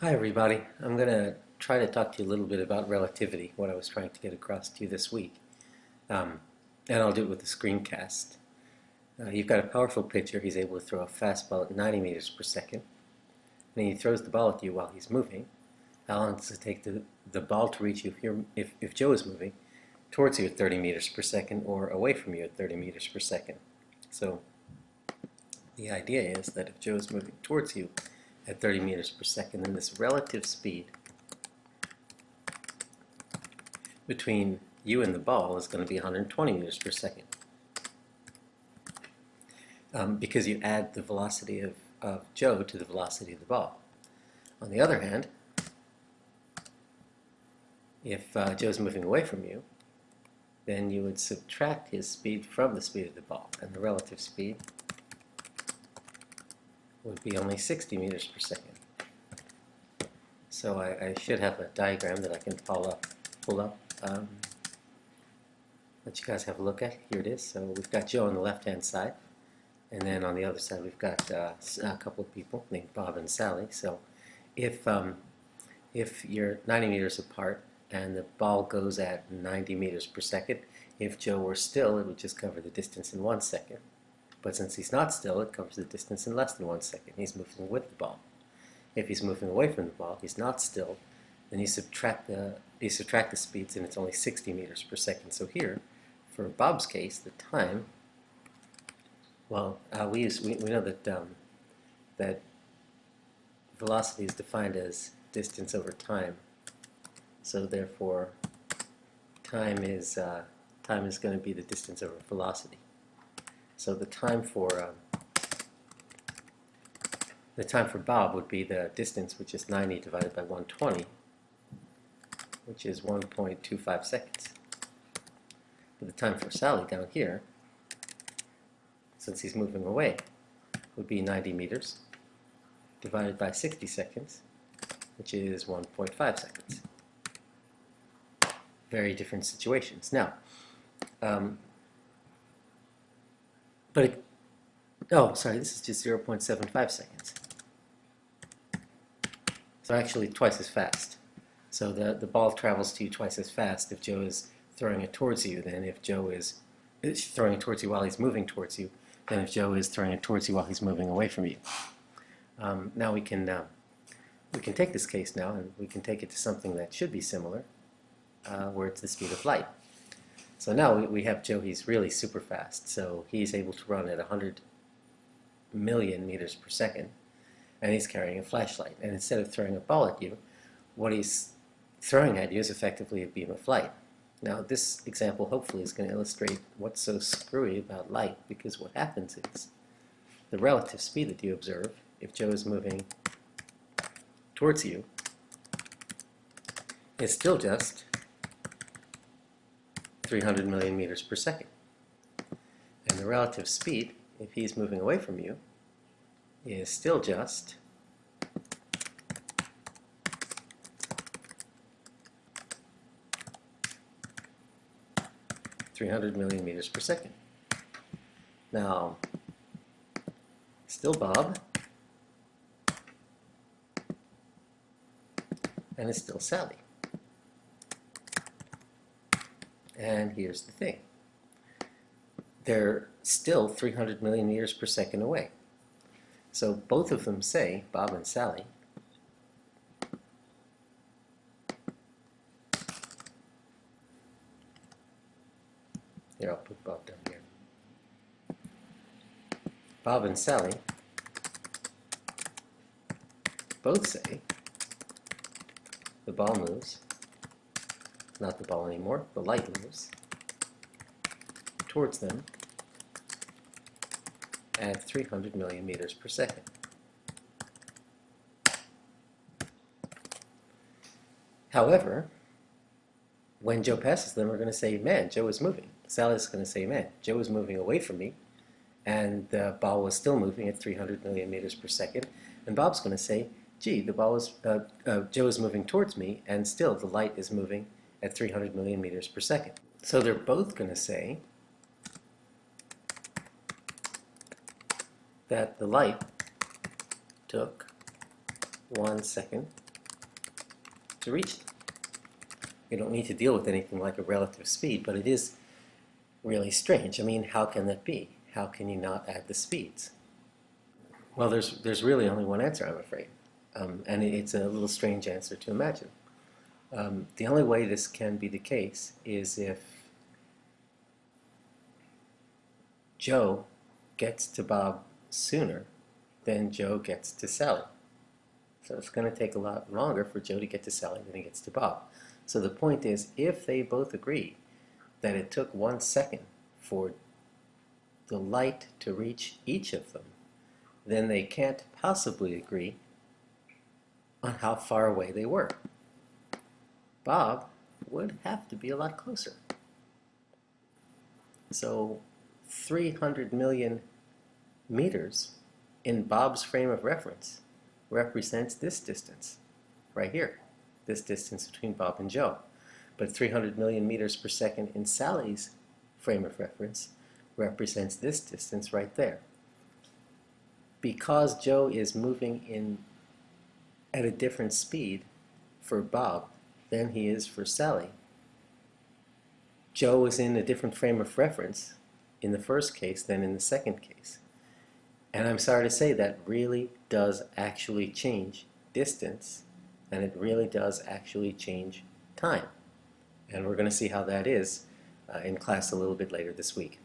Hi everybody. I'm going to try to talk to you a little bit about relativity, what I was trying to get across to you this week. Um, and I'll do it with a screencast. You've got a powerful pitcher. He's able to throw a fastball at 90 meters per second. And he throws the ball at you while he's moving. How long does it take the ball to reach you if Joe is moving towards you at 30 meters per second or away from you at 30 meters per second? So the idea is that if Joe is moving towards you at 30 meters per second, then this relative speed between you and the ball is going to be 120 meters per second. Because you add the velocity of Joe to the velocity of the ball. On the other hand, if Joe's moving away from you, then you would subtract his speed from the speed of the ball, and the relative speed would be only 60 meters per second. So I should have a diagram that I can pull up, let you guys have a look at. Here it is. So we've got Joe on the left-hand side, and then on the other side we've got a couple of people named Bob and Sally. So if you're 90 meters apart and the ball goes at 90 meters per second, if Joe were still, it would just cover the distance in 1 second. But since he's not still, it covers the distance in less than 1 second. He's moving with the ball. If he's moving away from the ball, he's not still, then you subtract the speeds, and it's only 60 meters per second. So here, for Bob's case, the time, well, we know that that velocity is defined as distance over time. So therefore, time is going to be the distance over velocity. So the time for Bob would be the distance, which is 90 divided by 120, which is 1.25 seconds. But the time for Sally down here, since he's moving away, would be 90 meters divided by 60 seconds, which is 1.5 seconds. Very different situations. Now, this is just 0.75 seconds. So actually twice as fast. So the ball travels to you twice as fast if Joe is throwing it towards you than if Joe is throwing it towards you while he's moving towards you than if Joe is throwing it towards you while he's moving away from you. Now we can take this case now and we can take it to something that should be similar, where it's the speed of light. So now we have Joe. He's really super fast, so he's able to run at 100 million meters per second, and he's carrying a flashlight. And instead of throwing a ball at you, what he's throwing at you is effectively a beam of light. Now this example hopefully is going to illustrate what's so screwy about light, because what happens is the relative speed that you observe if Joe is moving towards you is still just 300 million meters per second. And the relative speed, if he's moving away from you, is still just 300 million meters per second. Now, still Bob, and it's still Sally. And here's the thing. They're still 300 million meters per second away. So both of them say, Bob and Sally, here, I'll put Bob down here. Bob and Sally both say the ball moves, not the ball anymore, the light moves towards them at 300 million meters per second. However, when Joe passes them, we're going to say, man, Joe is moving. Sally's going to say, man, Joe is moving away from me, and the ball was still moving at 300 million meters per second. And Bob's going to say, gee, the ball is, Joe is moving towards me, and still the light is moving at 300 million meters per second. So they're both going to say that the light took 1 second to reach them. You don't need to deal with anything like a relative speed, but it is really strange. I mean, how can that be? How can you not add the speeds? Well, there's really only one answer, I'm afraid. And it's a little strange answer to imagine. The only way this can be the case is if Joe gets to Bob sooner than Joe gets to Sally. So it's going to take a lot longer for Joe to get to Sally than he gets to Bob. So the point is, if they both agree that it took 1 second for the light to reach each of them, then they can't possibly agree on how far away they were. Bob would have to be a lot closer. So 300 million meters in Bob's frame of reference represents this distance right here, this distance between Bob and Joe. But 300 million meters per second in Sally's frame of reference represents this distance right there. Because Joe is moving at a different speed for Bob than he is for Sally, Joe is in a different frame of reference in the first case than in the second case. And I'm sorry to say that really does actually change distance, and it really does actually change time. And we're going to see how that is in class a little bit later this week.